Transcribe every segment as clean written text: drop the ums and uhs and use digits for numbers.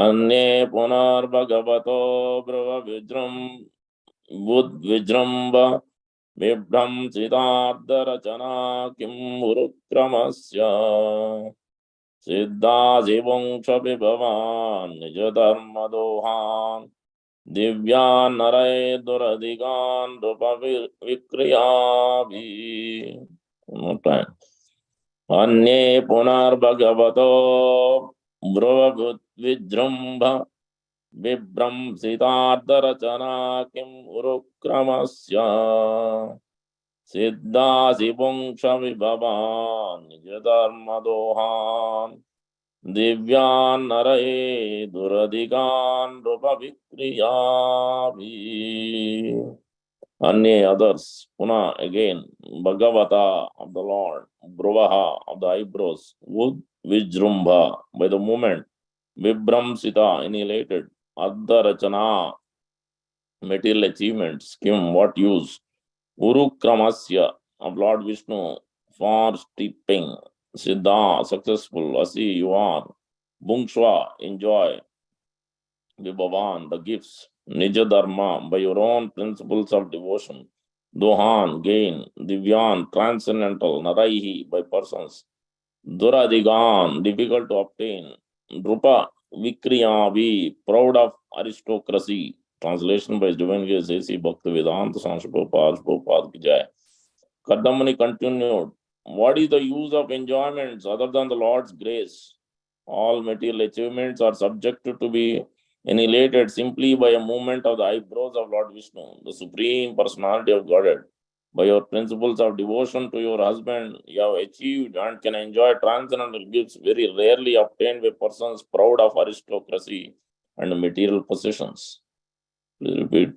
अन्ये पुनर्भगवतो बुद्विजृम्भ बिभ्रंसितार्धरचना किं उरुक्रमस्य सिद्धाजिवंश विभवान् निजधर्मदोहान् दिव्यान् नरय दुरधिगान् रूपविक्रियाभिः। अन्ये पुनर्भगवतो ब्रुवभुद्विजृम्भ बिभ्रंसितार्धरचना किम् उरुक्रमस्य सिद्धासिपुंसविभवान् निजधर्मदोहान् दिव्यान् नरये दुरधिगान् रूपविक्रियाभिः। Anye others, Puna again, Bhagavata of the Lord, Bruvaha of the eyebrows, Vud Vijrumbha by the movement, Vibramsita annihilated, Adda Rachana material achievements, Kim what use, Urukramasya of Lord Vishnu, far steeping, Siddha successful, Asi you are, Bungshwa enjoy, Vibhavan the gifts, Nija Dharma by your own principles of devotion, Dohan gain, Divyan transcendental, Naraihi by persons, Duradigan difficult to obtain, Drupa Vikriyavi proud of aristocracy. Translation by Divine Grace A.C. Bhaktivedanta Swami Prabhupada ki jai. Kadamani continued, what is the use of enjoyments other than the Lord's grace? All material achievements are subjected to be annihilated simply by a movement of the eyebrows of Lord Vishnu, the Supreme Personality of Godhead. By your principles of devotion to your husband, you have achieved and can enjoy transcendental gifts very rarely obtained by persons proud of aristocracy and material possessions. Please repeat.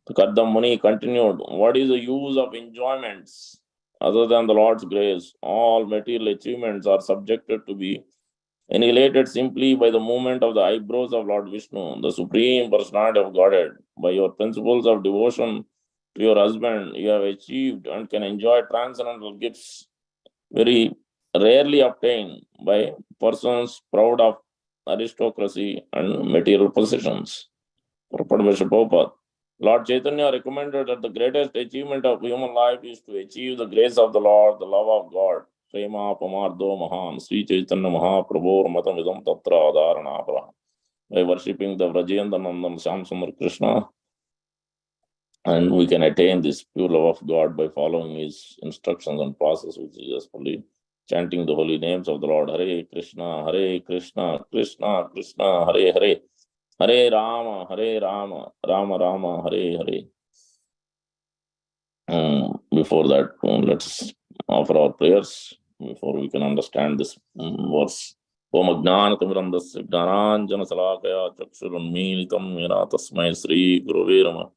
The Kaddam Muni continued, what is the use of enjoyments other than the Lord's grace? All material achievements are subjected to be annihilated simply by the movement of the eyebrows of Lord Vishnu, the Supreme Personality of Godhead. By your principles of devotion to your husband, you have achieved and can enjoy transcendental gifts very rarely obtained by persons proud of aristocracy and material possessions. Prabhupada. Lord Chaitanya recommended that the greatest achievement of human life is to achieve the grace of the Lord, the love of God. Prema Pamardo Mahan, Sri Chaitanya Mahaprabhu Matam Idam Tatra Adharana. By worshipping the Vrajendanandam Shamsundar Krishna, and we can attain this pure love of God by following his instructions and process, which is just only chanting the holy names of the Lord. Hare Krishna, Krishna Krishna, Hare Hare. Hare Rama, Rama Rama, Hare Hare. Before that, let's offer our prayers before we can understand this verse. Om Ajnanatamrandasya Jnananjana Salakaya Chakshurunmilitam Yena Tasmai Sri Gurave Namaha.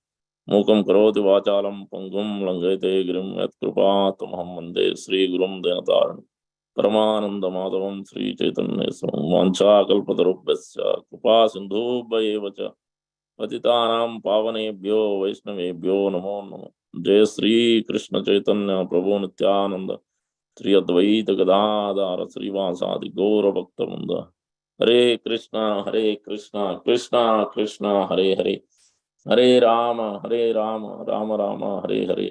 Mukam Karoti Vachalam Pangum Langete Girim Yat Kripatamaham Vande Sri Gurum Denataram Paramananda Madhavam Sri Chaitanya Vancha Kalpatarubhyasya Kripa Sindhubhayeva Patitanam Pavanebhyo Vaishnavebhyo Namo Namo. Jai Sri Krishna Chaitanya Prabhu Nityananda Sri Advaita Gadadhara Srivasadi Gaura Bhakta. Hare Krishna Krishna Krishna Hare Hare, Hare Rama Rama Rama Hare Hare.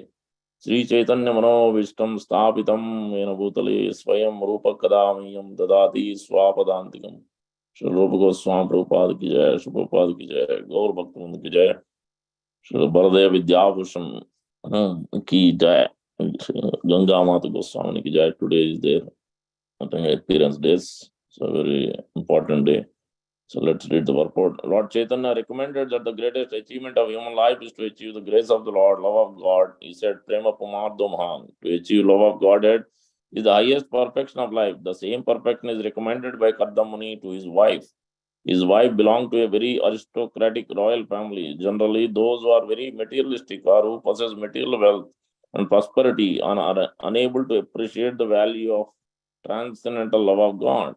Sri Chaitanya Manovistam Stapitam Yena Bhutale Swayam Rupa Kadamiyam Dadati Swapadantikam. Shri Rupa Goswami Prabhupada ki jai, Shri Prabhupada ki jai, Gaur Bhaktivinoda ki jai, Shri Baladev Vidyabhushan ki jai, Ganga Mata Goswami ki jai. Today is their appearance days. It's a very important day. So let's read the purport. Lord Chaitanya recommended that the greatest achievement of human life is to achieve the grace of the Lord, love of God. He said, Prema Pumardo Mahan, to achieve love of Godhead is the highest perfection of life. The same perfection is recommended by Kardamuni to his wife. His wife belonged to a very aristocratic royal family. Generally, those who are very materialistic or who possess material wealth and prosperity are unable to appreciate the value of transcendental love of God.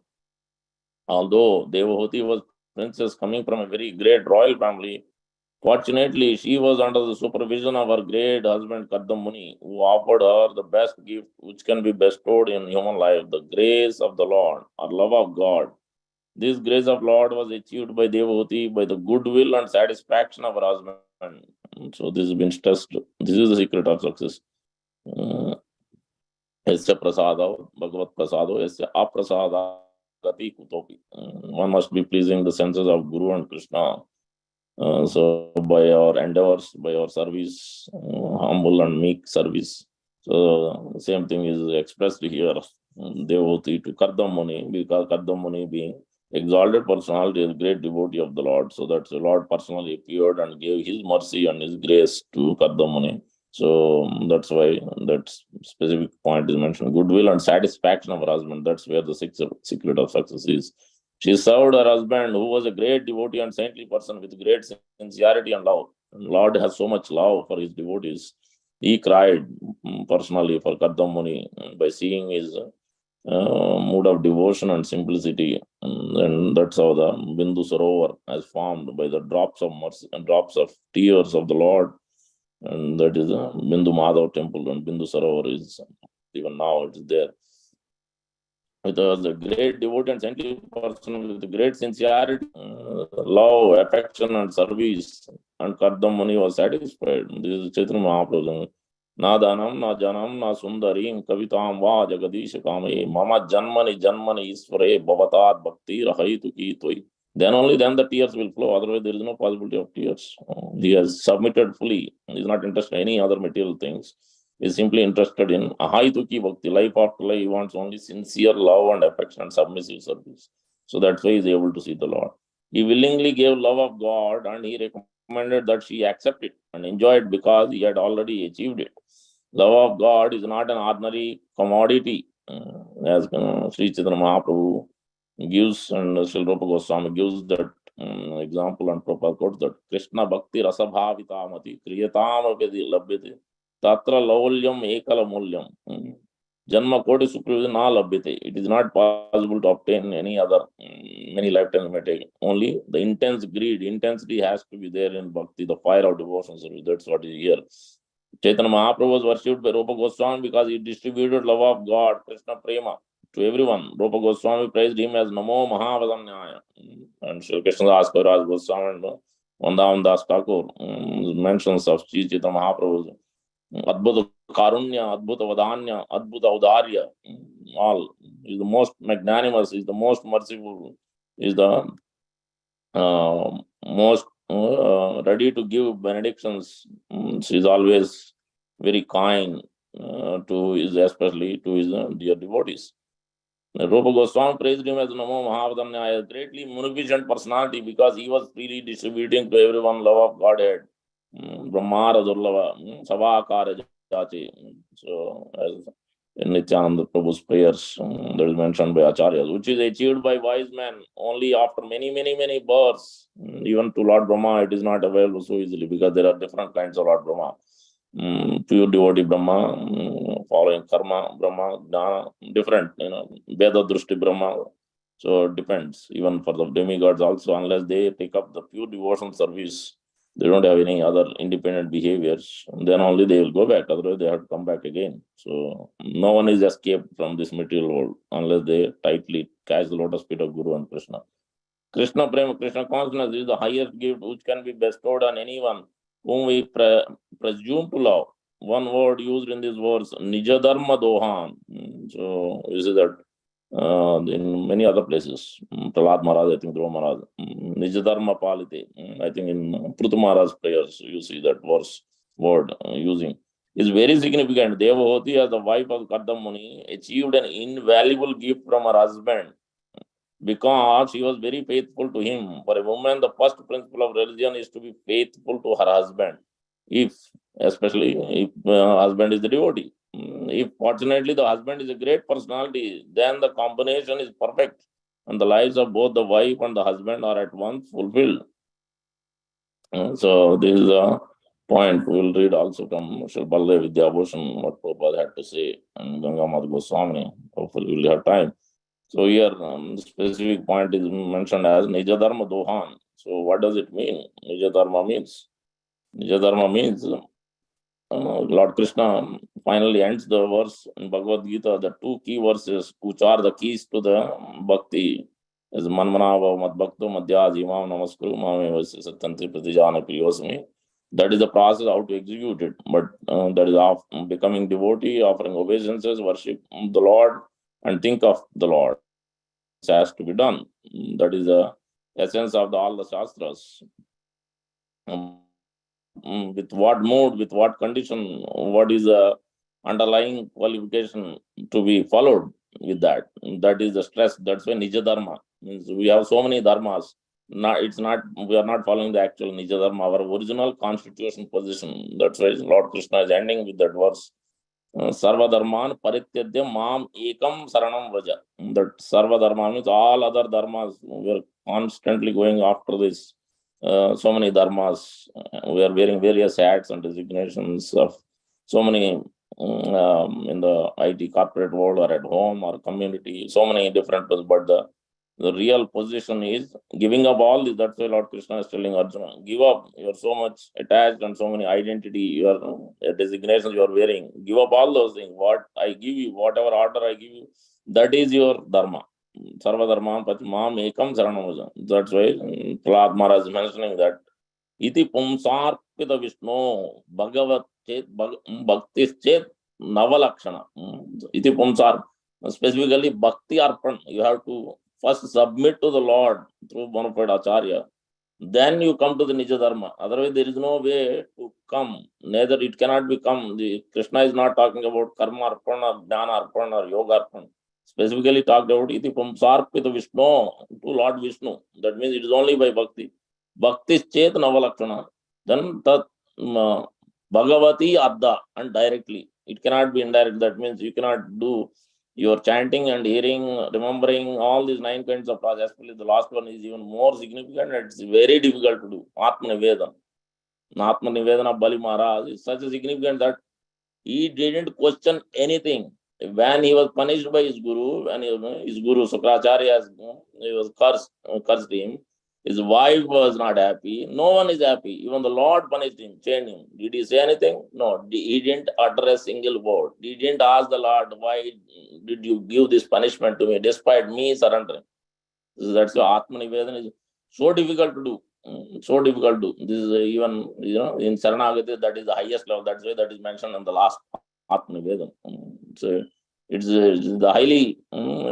Although Devahuti was princess coming from a very great royal family, Fortunately, she was under the supervision of her great husband Kardam Muni, who offered her the best gift which can be bestowed in human life, the grace of the Lord, or love of God. This grace of Lord was achieved by Devavati by the goodwill and satisfaction of her husband. So this has been stressed. This is the secret of success. Yasya prasado, Bhagavat prasado, yasya aprasadagati kutopi. One must be pleasing the senses of Guru and Krishna. So by our endeavors, by our service, humble and meek service. So the same thing is expressed here. Devotee to Kardam Muni, because Kardam Muni being exalted personality is great devotee of the Lord. So that the Lord personally appeared and gave his mercy and his grace to Kardam Muni. So that's why that specific point is mentioned. Goodwill and satisfaction of her husband. That's where the secret of success is. She served her husband, who was a great devotee and saintly person with great sincerity and love. And Lord has so much love for his devotees. He cried personally for Kardam Muni by seeing his mood of devotion and simplicity. And that's how the Bindu Sarovar has formed by the drops of mercy and drops of tears of the Lord. And that is Bindu Madhav temple, and Bindu Sarovar is even now it is there. It was a great devotee and saintly person with great sincerity, love, affection, and service. And Kardam Muni was satisfied. This is Chaitanya Mahaprabhu. Na danam, na janam, na sundarim, kavitam va jagadish kame, mama janmani janmani isvare, bhavatat bhakti rahaitu ki toi. Then only then the tears will flow. Otherwise, there is no possibility of tears. He has submitted fully. He is not interested in any other material things. Is simply interested in ahaituki bhakti, life after life. He wants only sincere love and affection and submissive service. So that's why he is able to see the Lord. He willingly gave love of God, and he recommended that she accept it and enjoy it because he had already achieved it. Love of God is not an ordinary commodity, as Sri Chaitanya Mahaprabhu gives, and Srila Rupa Goswami gives that example, and Prabhupada quotes that Krishna Bhakti Rasabhavitamati Kriyatam Apedi Labhyate Tatra Laulyam Ekala Mulyam Janma Koti Sukrivi Na Labhyate. It is not possible to obtain any other, many lifetimes may take. Only the intense greed, intensity has to be there in Bhakti, the fire of devotion service. That's what is here. Chaitanya Mahaprabhu was worshipped by Rupa Goswami because he distributed love of God, Krishna Prema, to everyone. Rupa Goswami praised him as Namo Mahavadanyaya. And Sri Krishnadas Kaviraj Goswami and Vandavan Das Thakur mentions of Sri Chaitanya Mahaprabhu. Adbhuta Karunya, Adbhuta Vadanya, Adbhuta Audarya. All is the most magnanimous, is the most merciful, is the most ready to give benedictions. She is always very kind to his, especially to his dear devotees. Rupa Goswami praised him as Namo Mahavadanya, a greatly munificent personality, because he was freely distributing to everyone love of Godhead. Brahmara Durlava, Savakara Jati. So, as in Nityananda Prabhu's prayers, that is mentioned by Acharyas, which is achieved by wise men only after many births. Even to Lord Brahma, it is not available so easily, because there are different kinds of Lord Brahma. Pure devotee Brahma, following karma Brahma, Jnana, different, Veda Drushti Brahma. So it depends. Even for the demigods also, unless they take up the pure devotional service, they don't have any other independent behaviors, then only they will go back. Otherwise, they have to come back again. So no one is escaped from this material world unless they tightly catch the lotus feet of Guru and Krishna. Krishna Prema, Krishna consciousness is the highest gift which can be bestowed on anyone whom we presume to love. One word used in these words, Nijadharma Dohan. So you see that in many other places. Prahlad Maharaj, I think Dhruva Maharaj. Nijadharma Palite. I think in Prutu Maharaj's prayers, you see that word using. Is very significant. Devavati, as the wife of Kardam Muni, achieved an invaluable gift from her husband, because she was very faithful to him. For a woman, the first principle of religion is to be faithful to her husband, especially if husband is the devotee. If fortunately the husband is a great personality, then the combination is perfect, and the lives of both the wife and the husband are at once fulfilled. So this is a point. We will read also from Sri Baldev Vidyabhushan, what Prabhupada had to say, and Gangamata Goswami. Hopefully we will have time. So here, the specific point is mentioned as Nijadharma Dohan. So what does it mean? Nijadharma means Nija dharma means Lord Krishna finally ends the verse in Bhagavad Gita, the two key verses, which are the keys to the bhakti, is Manmanava Mad Bhakto Madhya Jimam Namaskuru Mame Vasi Satyanti Pratijana Priyosmi. That is the process how to execute it. But that is of becoming devotee, offering obeisances, worship the Lord, and think of the Lord. This has to be done. That is the essence of all the Shastras. With what mode, with what condition, what is the underlying qualification to be followed with that. That is the stress. That's why Nija Dharma means we have so many dharmas. It's not, we are not following the actual Nija Dharma, our original constitution position. That's why Lord Krishna is ending with that verse. Sarva Dharman Parityadya Mam Ekam Saranam Vraja. That Sarva Dharma means all other dharmas. We are constantly going after this. So many dharmas. We are wearing various hats and designations of so many in the IT corporate world or at home or community. So many different, but the real position is giving up all this. That's why Lord Krishna is telling Arjuna, give up. You are so much attached and so many identity, your designations you are wearing. Give up all those things. What I give you, whatever order I give you, that is your dharma. Sarva dharma pachmam ekam saranam. That's why Prahlad Maharaj is mentioning that iti pumsarpita Vishnu bhagavat chet bhaktis chet navalakshana. Iti pumsar, specifically bhakti arpan. You have to first submit to the Lord through bona fide acharya. Then you come to the Nija Dharma. Otherwise, there is no way to come. Neither it cannot become. The Krishna is not talking about karma arpan or jnana arpan or yoga arpan. Specifically talked about iti pumsarpita Vishnu to Lord Vishnu. That means it is only by bhakti. Bhakti chet navalakshana. Then tat Bhagavati Adda and directly. It cannot be indirect. That means you cannot do your chanting and hearing, remembering all these 9 kinds of process. Especially the last one is even more significant. It's very difficult to do. Atma Nivedana. Atma Nivedana Bali Maharaj is such a significant that he didn't question anything. When he was punished by his guru, when his guru Sukracharya he was cursed him, his wife was not happy. No one is happy. Even the Lord punished him, changed him. Did he say anything? No. He didn't utter a single word. He didn't ask the Lord, why did you give this punishment to me despite me surrendering? That's why Atma Nivedana is so difficult to do. So difficult to do. This is even, in Saranagati, that is the highest level. That's why that is mentioned in the last Atma Nivedana. So it's the highly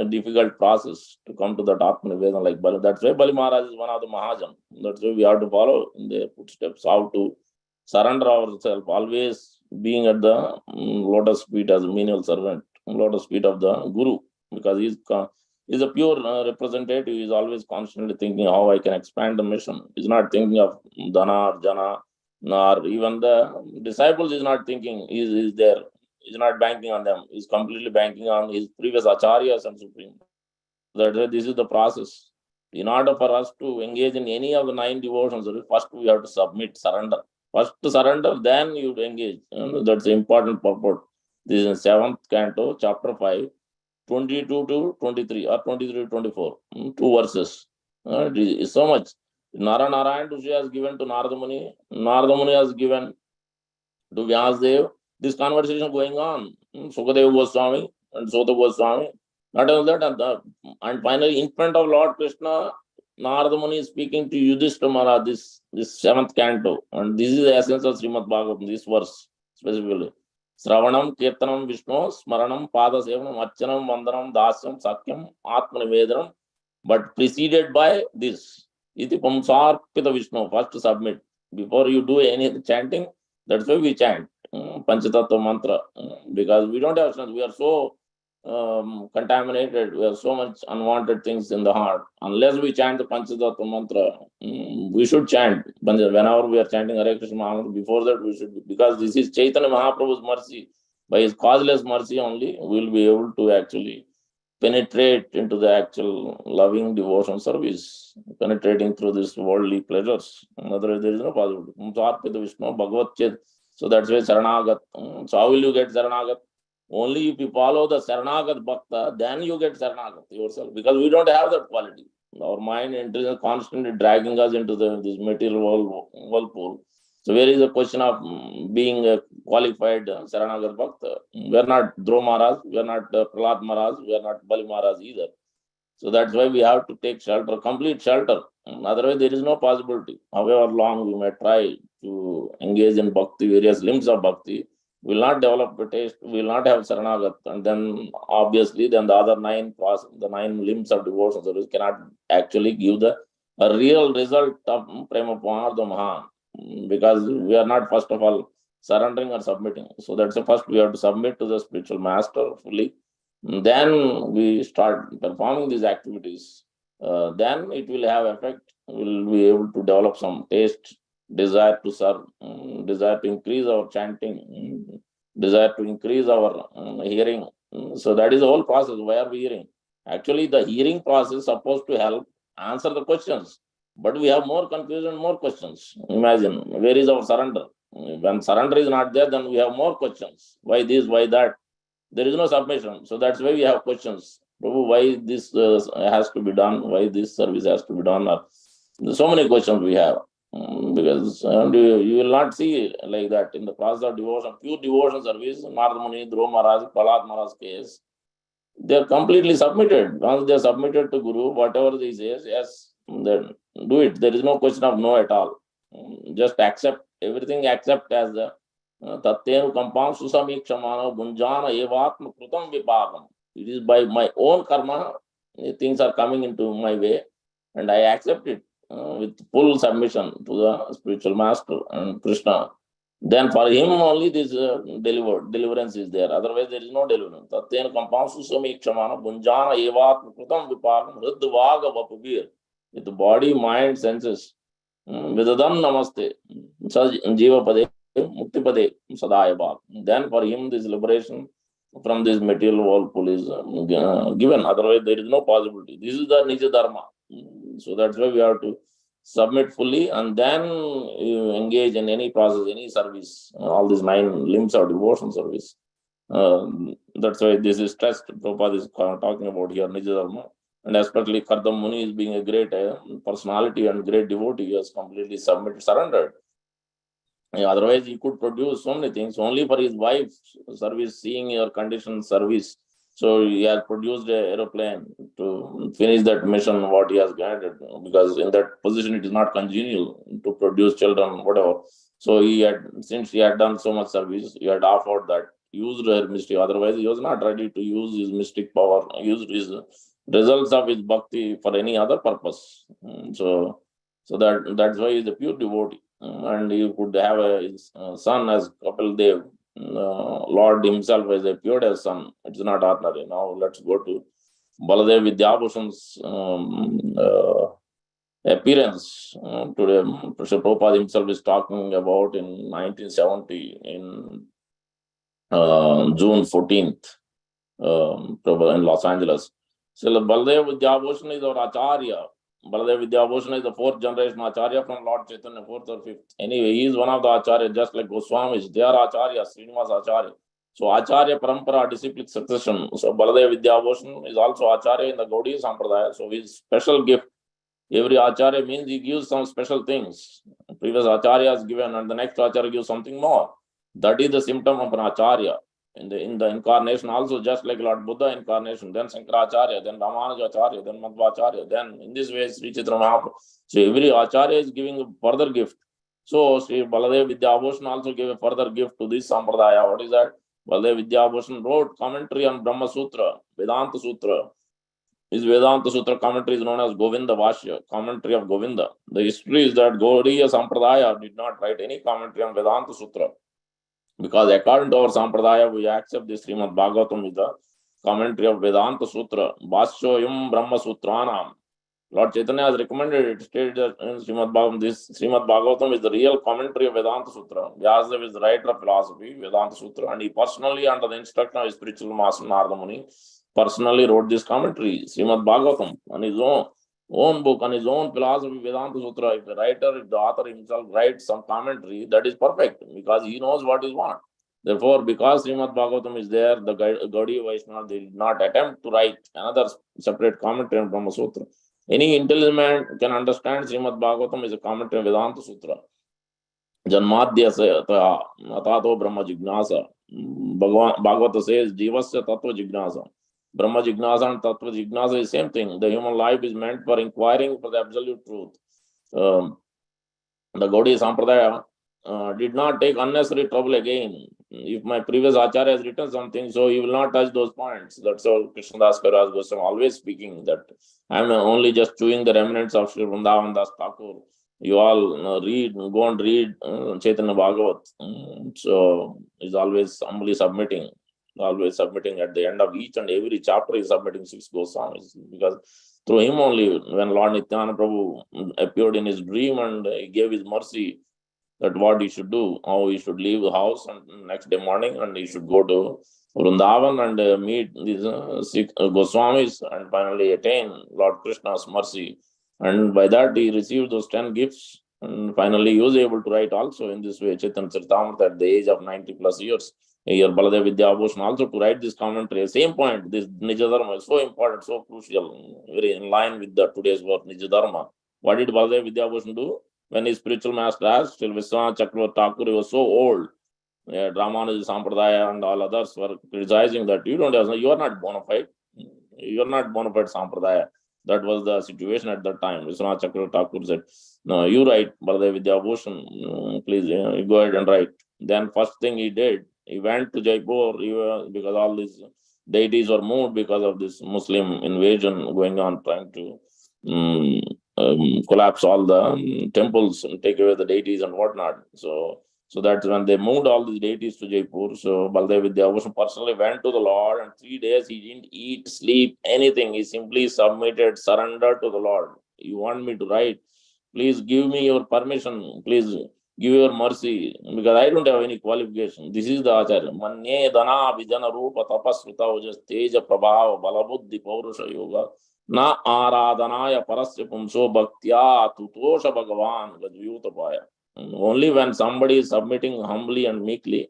difficult process to come to that Atma Nivedana like Bali. That's why Bali Maharaj is one of the Mahajan. That's why we have to follow in their footsteps, how to surrender ourselves, always being at the lotus feet as a menial servant, lotus feet of the Guru, because he's a pure representative. He's always constantly thinking how I can expand the mission. He's not thinking of Dana or Jana, nor even the disciples is not thinking. He's there. He's not banking on them. He's completely banking on his previous acharyas and supreme. That this is the process. In order for us to engage in any of the 9 devotions, first we have to submit, surrender. First surrender, then you engage. That's the important purport. This is 7th canto, chapter 5, 22 to 23 or 23 to 24. 2 verses. It is so much. Narayan Rishi has given to Narada Muni. Narada Muni has given to Vyasdev. This conversation going on. Sukadeva Goswami and Sota Goswami. Not only that, and finally, in front of Lord Krishna, Narada Muni is speaking to Yudhishthira Maharaj, this 7th canto. And this is the essence of Srimad Bhagavatam, this verse specifically. Sravanam, Kirtanam, Vishnu, Smaranam, Pada Sevanam, Archanam, Vandanam, Dasyam, Sakyam, Atma Nivedanam, but preceded by this. Iti Pumsarpita Vishnu, first to submit. Before you do any chanting, that's why we chant Panchatattva mantra, because we don't have sense. We are so contaminated. We have so much unwanted things in the heart. Unless we chant the Panchatattva mantra, we should chant. Whenever we are chanting Hare Krishna Mahamantra, before that we should, because this is Chaitanya Mahaprabhu's mercy. By his causeless mercy only, we will be able to actually penetrate into the actual loving devotion service, penetrating through these worldly pleasures. Otherwise, there is no possibility. Vishnu, Bhagavat Chet. So that's why Saranagat. So how will you get Saranagat? Only if you follow the Saranagat Bhakta, then you get Saranagat yourself, because we don't have that quality. Our mind is constantly dragging us into this material whirlpool. So where is the question of being a qualified Saranagat Bhakta? We are not Dhruva Maharaj, we are not Prahlad Maharaj, we are not Bali Maharaj either. So that's why we have to take shelter, complete shelter. Otherwise, there is no possibility. However long we may try to engage in bhakti, various limbs of bhakti, we will not develop the taste, we will not have Saranagat. And then obviously, then the other the 9 limbs of devotion service cannot actually give the a real result of Prema Purnartha Mahan, because we are not, first of all, surrendering or submitting. So that's the first we have to submit to the spiritual master fully. Then we start performing these activities. Then it will have effect. We'll be able to develop some taste, desire to serve, desire to increase our chanting, desire to increase our hearing. So that is the whole process. Why are we hearing? Actually, the hearing process is supposed to help answer the questions. But we have more confusion, more questions. Imagine, where is our surrender? When surrender is not there, then we have more questions. Why this, why that? There is no submission. So that's why we have questions. Prabhu, why this has to be done? Why this service has to be done? So many questions we have. Because you will not see like that in the process of devotion, pure devotion service, Narada Muni, Dhruva Maharaj, Prahlad Maharaj case, they are completely submitted. Once they are submitted to Guru, whatever he says, yes, then do it. There is no question of no at all. Just accept everything, accept as the Tattenu Kampam Susamikshama Gunjana Evatma Krutam Vipagam. It is by my own karma, things are coming into my way, and I accept it with full submission to the spiritual master and Krishna. Then for him only this deliverance is there. Otherwise, there is no deliverance. Tattena Kampamsu Samikshamana Bunjana Evat Krutam Vipakam Hridvaga Vapubir. With the body, mind, senses. Vidadam Namaste. Jiva Pade, Mukti Pade, Sadaya Bhav. Then for him, this liberation from this material whirlpool is given. Otherwise, there is no possibility. This is the Nija Dharma. So that's why we have to submit fully, and then you engage in any process, any service, all these 9 limbs of devotion service. That's why this is stressed. Prabhupada is talking about here, Nija Dharma. And especially Kardam Muni is being a great personality and great devotee, he has completely surrendered. Otherwise, he could produce so many things only for his wife's service, seeing your condition service. So he has produced an aeroplane to finish that mission, what he has granted, because in that position it is not congenial to produce children, whatever. So he had, since he had done so much service, he had offered that, used her mystic. Otherwise, he was not ready to use his mystic power, use his results of his bhakti for any other purpose. So that's why he's a pure devotee. And you could have a son as Kapil Dev. Lord himself has appeared as son. It's not ordinary. Now let's go to Baladev Vidyabhushan's appearance. Today, Professor Prabhupada himself is talking about in 1970 in June 14th in Los Angeles. So Baladev Vidyabhushan is our Acharya. Baladev Vidyabhushan is the 4th generation Acharya from Lord Chaitanya, 4th or 5th. Anyway, he is one of the Acharya, just like Goswamis. They are Acharya, Srinivas Acharya. So Acharya Parampara, disciplic succession. So Baladev Vidyabhushan is also Acharya in the Gaudiya Sampradaya. So his special gift, every Acharya means he gives some special things. Previous Acharya has given and the next Acharya gives something more. That is the symptom of an Acharya. In the incarnation also, just like Lord Buddha incarnation, then Shankaracharya, then Ramanujacharya, then Madhvacharya, then in this way Sri Chaitanya Mahaprabhu. So every Acharya is giving a further gift. So Sri Baladev Vidyabhushan also gave a further gift to this Sampradaya. What is that? Baladev Vidyabhushan wrote commentary on Brahma Sutra, Vedanta Sutra. His Vedanta Sutra commentary is known as Govinda Vashya, commentary of Govinda. The history is that Gaudiya Sampradaya did not write any commentary on Vedanta Sutra. Because according to our Sampradaya, we accept this Srimad Bhagavatam with the commentary of Vedanta Sutra. Bhasyoyam Brahma Sutranam. Lord Chaitanya has recommended it, stated that in Srimad Bhagavatam, this Srimad Bhagavatam is the real commentary of Vedanta Sutra. Vyasadeva is the writer of philosophy, Vedanta Sutra, and he personally, under the instruction of his spiritual master Narada Muni, personally wrote this commentary, Srimad Bhagavatam, on his own book, on his own philosophy, Vedanta Sutra. If the writer, if the author himself writes some commentary, that is perfect, because he knows what is what. Therefore, because Srimad Bhagavatam is there, the Gaudiya Vaishnava, they did not attempt to write another separate commentary on Brahma Sutra. Any intelligent man can understand Srimad Bhagavatam is a commentary on Vedanta Sutra. Janmadhyasya atato Brahma Jignasa. Bhagavata says, Jivasya Tattva Jignasa. Brahma Jignasa and Tattva Jignasa is same thing. The human life is meant for inquiring for the absolute truth. The Gaudiya Sampradaya did not take unnecessary trouble again. If my previous Acharya has written something, so he will not touch those points. That's how Krishnadas Kaviraj Goswami always speaking that I am only just chewing the remnants of Sri Vrindavan Das Thakur. You all read, go and read Chaitanya Bhagavat. So he's always humbly submitting, at the end of each and every chapter, he's submitting 6 Goswamis because through him only, when Lord Nityananda Prabhu appeared in his dream and he gave his mercy that what he should do, how he should leave the house and next day morning and he should go to Vrindavan and meet these 6 Goswamis and finally attain Lord Krishna's mercy. And by that he received those 10 gifts and finally he was able to write also in this way Chaitanya Charitamrita at the age of 90 plus years. Here Baladev Vidyabhushan also to write this commentary. Same point, this Nija Dharma is so important, so crucial, very in line with the today's work, Nija Dharma. What did Baladev Vidyabhushan do? When his spiritual master asked, till Vishwanath Chakravarti Thakur, he was so old. Ramanuja Sampradaya and all others were criticizing that you are not bona fide. You are not bona fide Sampradaya. That was the situation at that time. Vishwanath Chakravarti Thakur said, no, you write, Baladev Vidyabhushan, please go ahead and write. Then first thing he did, he went to Jaipur because all these deities were moved because of this Muslim invasion going on, trying to collapse all the temples and take away the deities and whatnot. So that's when they moved all these deities to Jaipur. So Baldev Vidyabhushan personally went to the Lord, and 3 days he didn't eat, sleep, anything. He simply submitted, surrendered to the Lord. You want me to write? Please give me your permission. Please give your mercy, because I don't have any qualification. This is the Acharya. Manye Dana Vijana Rupa Tapasvita Ujas Teja Prabhava Balabuddhi Paurusha Yoga Na Aradhanaya Parasya Pumso Bhaktya Tutosha Bhagavan Gajyutapaya. Only when somebody is submitting humbly and meekly,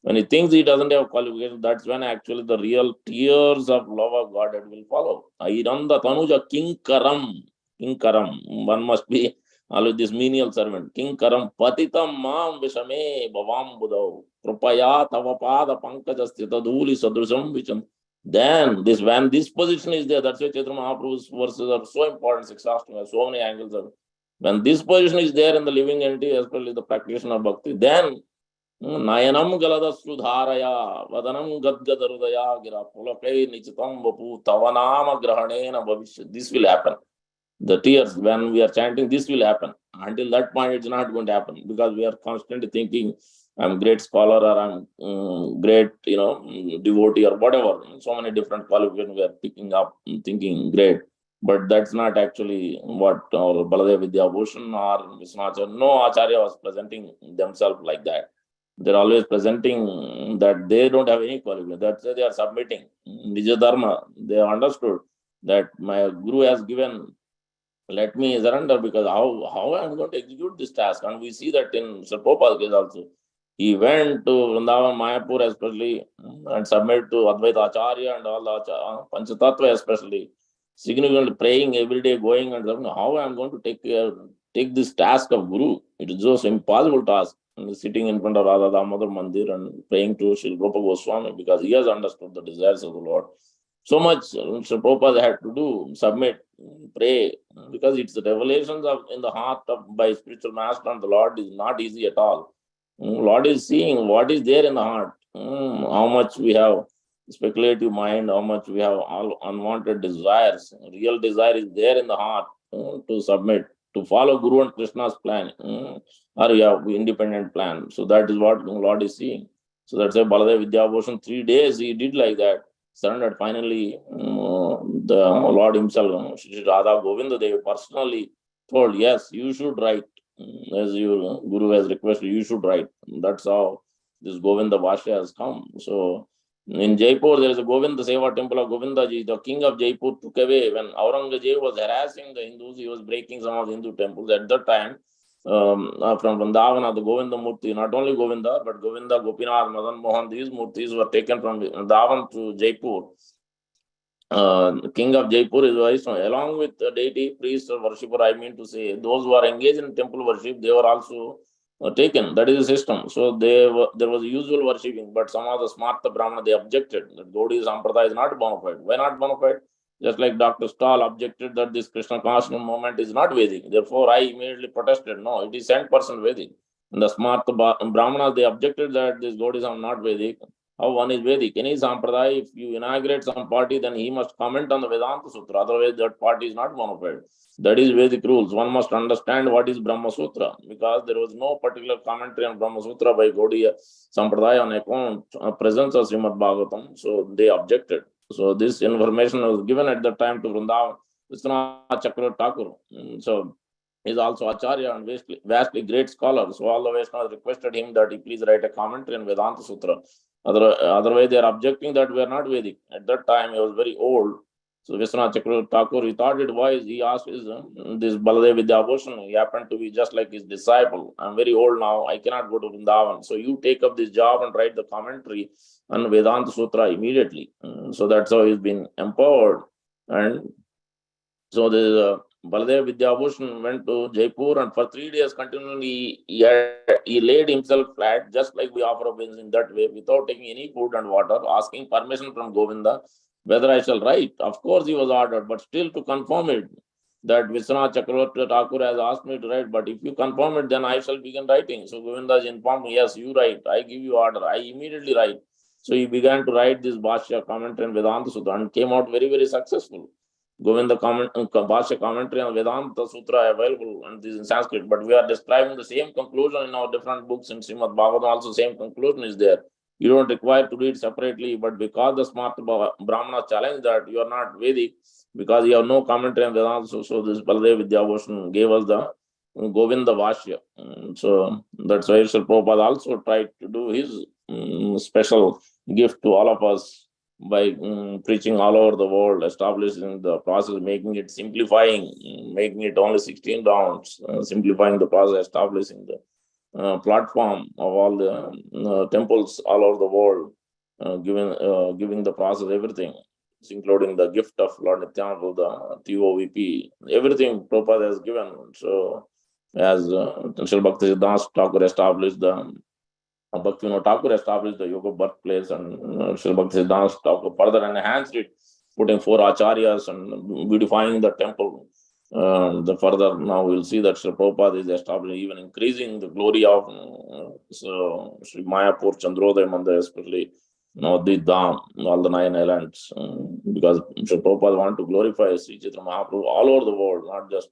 when he thinks he doesn't have qualification, that's when actually the real tears of love of Godhead will follow. Airanda Tanuja Kinkaram. Kinkaram. One must be always this menial servant. Kinkaram Patitam Mam Vishame Bhavam Budau. Krupaya Tavapada Pankajastita Dhuli Sadrusam Vicham. Then this when this position is there, that's why Chaitanya Mahaprabhu's verses are so important. 6 Ashtamas, so many angles of. When this position is there in the living entity, especially the practitioner of bhakti, then Nayanam Galadasru Dharaya, Vadanam Gadgadarudaya Gira, Pulakai Nichitam Vapu, Tavanama Grahanena Bhavishya. This will happen. The tears, when we are chanting, this will happen. Until that point, it's not going to happen because we are constantly thinking, I'm great scholar or I'm great, devotee or whatever. So many different qualifications we are picking up, thinking great. But that's not actually what our Baladev Vidyabhushan or Vishwanath, no Acharya was presenting themselves like that. They're always presenting that they don't have any qualification. That's why they are submitting. Nija Dharma, they have understood that my Guru has given, let me surrender, because how I'm going to execute this task. And we see that in Sri Prabhupada's case also. He went to Vrindavan, Mayapur especially, and submitted to Advaita Acharya and all the Panchatattva especially, significantly praying every day, going and how I'm going to take this task of Guru. It is just impossible task. And sitting in front of Radha Damodar Mandir and praying to Sri Rupa Goswami, because he has understood the desires of the Lord. So much Sri Prabhupada had to do, submit, pray, because it's the revelations of in the heart of by spiritual master and the Lord is not easy at all. Lord is seeing what is there in the heart, how much we have speculative mind, how much we have all unwanted desires. Real desire is there in the heart to submit, to follow Guru and Krishna's plan, or you have independent plan. So that is what Lord is seeing. So that's why Baladev Vidyabhushan 3 days he did like that. Surrendered. Finally, the Lord himself, Shri Radha Govinda Devi personally told, yes, you should write. As your Guru has requested, you should write. That's how this Govinda Bhashya has come. So in Jaipur, there is a Govinda Seva temple of Govinda Ji. The king of Jaipur took away when Aurangzeb was harassing the Hindus. He was breaking some of the Hindu temples. At that time, from Vrindavana, the Govinda Murti, not only Govinda, but Govinda, Gopinath, Madan Mohan, these Murtis were taken from Vrindavan to Jaipur. King of Jaipur is Vaishnava, along with the deity, priest, or worshipper. I mean to say, those who are engaged in temple worship, they were also taken. That is the system. So there was usual worshipping, but some of the Smarta Brahmana, they objected that Gaudiya Sampradaya is not bona fide. Why not bona fide? Just like Dr. Stahl objected that this Krishna consciousness movement is not Vedic. Therefore, I immediately protested. No, it is 100% Vedic. And the Smarta Brahmanas, they objected that this Gaudis are not Vedic. How one is Vedic? Any Sampradaya, if you inaugurate some party, then he must comment on the Vedanta Sutra. Otherwise, that party is not bona fide. That is Vedic rules. One must understand what is Brahma Sutra, because there was no particular commentary on Brahma Sutra by Gaudiya Sampradaya on account of presence of Srimad Bhagavatam. So they objected. So this information was given at that time to Vrindavan, Vishwanath Chakravarti Thakur. So he is also Acharya and vastly great scholar. So all the Vaishnavas requested him that he please write a commentary on Vedanta Sutra. Otherwise, they are objecting that we are not Vedic. At that time, he was very old. So Vishwanath Chakravarti Thakur, he thought it wise. He asked this Baladev Vidyabhushan. He happened to be just like his disciple. I'm very old now. I cannot go to Vrindavan. So you take up this job and write the commentary on Vedanta Sutra immediately. So that's how he's been empowered. And so the Baladev Vidyabhushan went to Jaipur, and for 3 days continually he laid himself flat, just like we offer obeisance in that way, without taking any food and water, asking permission from Govinda whether I shall write. Of course, he was ordered, but still to confirm it, that Vishwanath Chakravarti Thakur has asked me to write, but if you confirm it, then I shall begin writing. So Govinda has informed me, yes, you write. I give you order. I immediately write. So he began to write this Bhashya commentary on Vedanta Sutra and came out very, very successful. Govinda Bhashya commentary on Vedanta Sutra available, and this in Sanskrit. But we are describing the same conclusion in our different books. In Srimad Bhagavatam also same conclusion is there. You don't require to read separately, but because the Smart Brahmana challenge that you are not Vedic, because you have no commentary on Vedanta, so this Baladev Vidyabhushan gave us the Govinda Bhashya. So that's why Srila Prabhupada also tried to do his special gift to all of us by preaching all over the world, establishing the process, making it simplifying, making it only 16 rounds, simplifying the process, establishing the platform of all the temples all over the world, giving the process everything, including the gift of Lord Nityananda, the TOVP, everything Prabhupada has given. So as Srila Bhakti Siddhanta Thakur established the Bhaktivinoda Thakur established the yoga birthplace, and Srila Bhakti Siddhanta Thakur further enhanced it, putting 4 acharyas and beautifying the temple. The further now we'll see that Srila Prabhupada is establishing, even increasing the glory of Sri Mayapur Chandrodaya Mandir, especially Navadvip Dham, all the 9 islands, because Srila Prabhupada wanted to glorify Sri Chaitanya Mahaprabhu all over the world, not just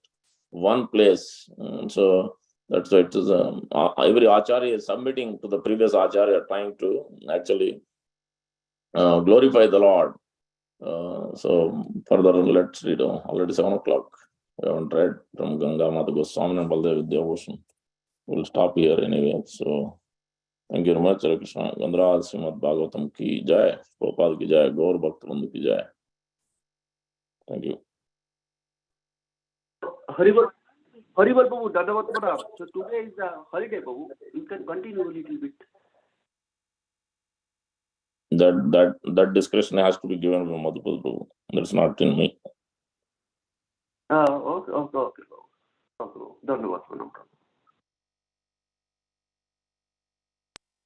one place. So that's why it is every acharya is submitting to the previous acharya, trying to actually glorify the Lord. So further, let's read. Already 7 o'clock. We haven't read from Ganga Mata Goswami and Baladev Vidyabhushan. We'll stop here anyway. So thank you very much, Hare Krishna. Gandraj Srimad Bhagavatam ki jai, Prabhupada ki jai, Gaur Bhakta Bandhu ki jai. Thank you. Haribol Prabhu, Dandavat Prabhu. So today is the holiday, Prabhu. You can continue a little bit. That discretion has to be given by Madhupal Prabhu. That's not in me. Okay. Dandavat Prabhu.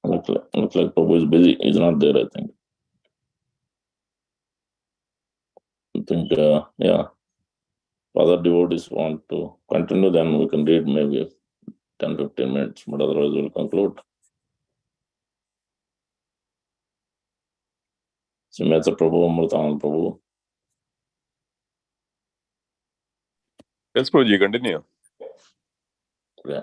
Looks like Prabhu is busy. He's not there, I think. Yeah. Other devotees want to continue, then we can read maybe 10-15 minutes, but otherwise we'll conclude. Simeta Prabhu, Amritanand Prabhu. Yes, Prabhuji, continue. Yeah.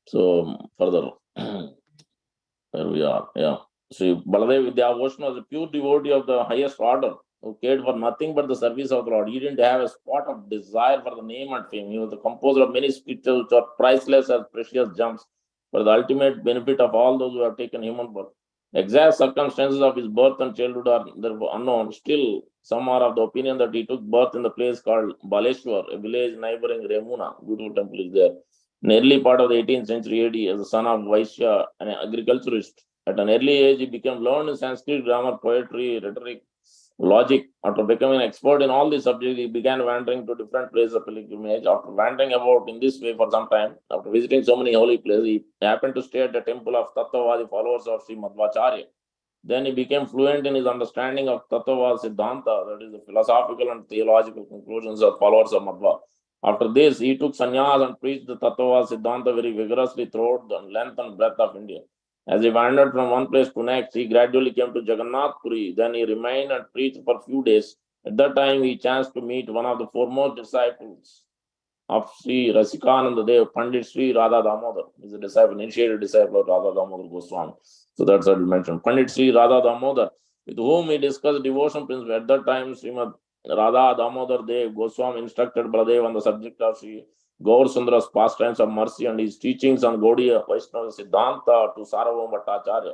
So further, where we are, yeah. See, Baladev Vidyabhushan was a pure devotee of the highest order, who cared for nothing but the service of the Lord. He didn't have a spot of desire for the name and fame. He was the composer of many scriptures which are priceless as precious gems for the ultimate benefit of all those who have taken human birth. Exact circumstances of his birth and childhood are unknown. Still, some are of the opinion that he took birth in the place called Baleshwar, a village neighboring Remuna. Beautiful temple is there. In the early part of the 18th century AD, as the son of Vaishya, an agriculturist. At an early age, he became learned in Sanskrit grammar, poetry, rhetoric, logic. After becoming an expert in all these subjects, he began wandering to different places of pilgrimage. After wandering about in this way for some time, after visiting so many holy places, he happened to stay at the temple of Tattvavadi followers of Sri Madhvacharya. Then he became fluent in his understanding of Tattvavad Siddhanta, that is the philosophical and theological conclusions of followers of Madhva. After this, he took sannyas and preached the Tattvavad Siddhanta very vigorously throughout the length and breadth of India. As he wandered from one place to next, he gradually came to Jagannath Puri. Then he remained and preached for a few days. At that time, he chanced to meet one of the foremost disciples of Sri Rasikananda Dev, Pandit Sri Radha Damodar. He is a disciple, initiated disciple of Radha Damodar Goswami. So that's what we mentioned. Pandit Sri Radha Damodar, with whom he discussed devotion principles. At that time, Srimad Radha Damodar Dev Goswami instructed Baladev on the subject of Sri Gaur Sundar's pastimes of mercy and his teachings on Gaudiya Vaishnava Siddhanta to Sarvabhauma Bhattacharya.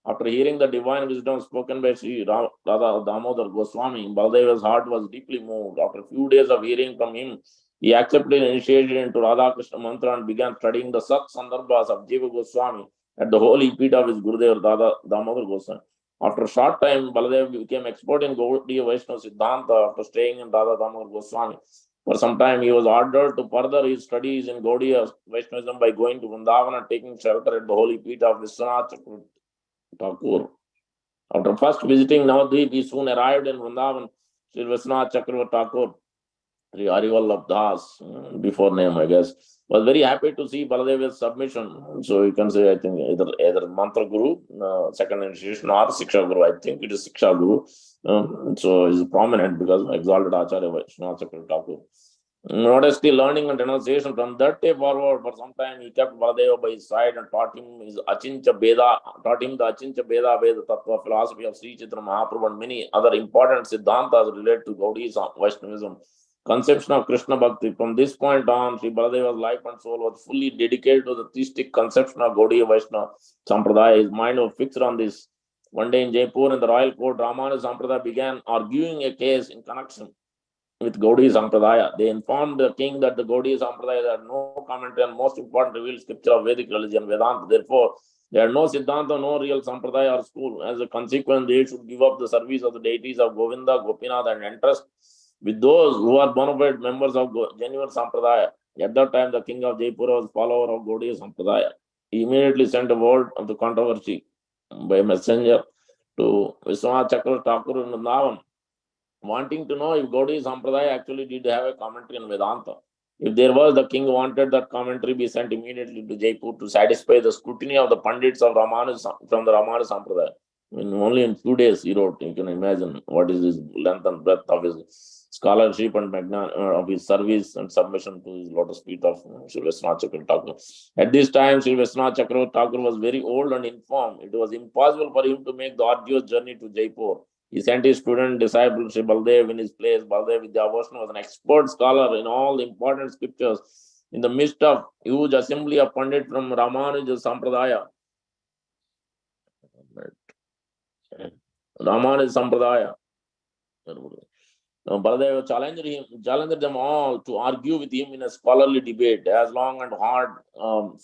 After hearing the divine wisdom spoken by Sri Radha Damodar Goswami, Baladeva's heart was deeply moved. After a few days of hearing from him, he accepted and initiated into Radha Krishna mantra and began studying the Sat Sandarbhas of Jiva Goswami at the holy feet of his Gurudev Radha Damodar Goswami. After a short time, Baladev became expert in Gaudiya Vaishnava Siddhanta after staying in Radha Damodar Goswami. For some time, he was ordered to further his studies in Gaudiya Vaishnavism by going to Vrindavan and taking shelter at the holy feet of Vishwanath Thakur. After first visiting Navadvip, he soon arrived in Vrindavan. Sri Vishwanath Chakravarti Thakur, Sri Harivallabh Das, before name, I guess, was very happy to see Baladeva's submission. So you can say, I think, either Mantra Guru, second initiation, or Siksha Guru. I think it is Siksha Guru. So he's prominent because exalted Acharya Vaishnava Chakravarti Thakur. Modesty, learning, and renunciation. From that day forward, for some time, he kept Baladeva by his side and taught him the Achincha Veda Veda Tattva philosophy of Sri Chaitanya Mahaprabhu and many other important Siddhantas related to Gaudiya Vaishnavism. Conception of Krishna Bhakti. From this point on, Sri Baladeva's life and soul was fully dedicated to the theistic conception of Gaudiya Vaishnava Sampradaya. His mind was fixed on this. One day in Jaipur, in the royal court, Ramanujaya Sampradaya began arguing a case in connection with Gaudiya Sampradaya. They informed the king that the Gaudiya Sampradaya had no commentary on most important revealed scripture of Vedic religion, Vedanta. Therefore, they had no Siddhanta, no real Sampradaya or school. As a consequence, they should give up the service of the deities of Govinda, Gopinath, and entrust with those who are bona fide members of genuine Sampradaya. At that time, the king of Jaipur was follower of Gaudiya Sampradaya. He immediately sent a word of the controversy by messenger to Vishwanath Chakravarti Thakur in Vrindavan, wanting to know if Gaudiya Sampradaya actually did have a commentary on Vedanta. If there was, the king wanted that commentary be sent immediately to Jaipur to satisfy the scrutiny of the Pandits of from the Ramanuja Sampradaya. Only in few days he wrote. You can imagine what is his length and breadth of his scholarship and of his service and submission to his lotus feet of Sri Vishwanath Chakravarti Thakur. At this time, Sri Vishwanath Chakravarti Thakur was very old and infirm. It was impossible for him to make the arduous journey to Jaipur. He sent his student disciple Sri Baldev in his place. Baldev Vidyabhushan was an expert scholar in all the important scriptures. In the midst of huge assembly of Pandit from Ramanuja Sampradaya, Baladev challenged them all to argue with him in a scholarly debate. As long and hard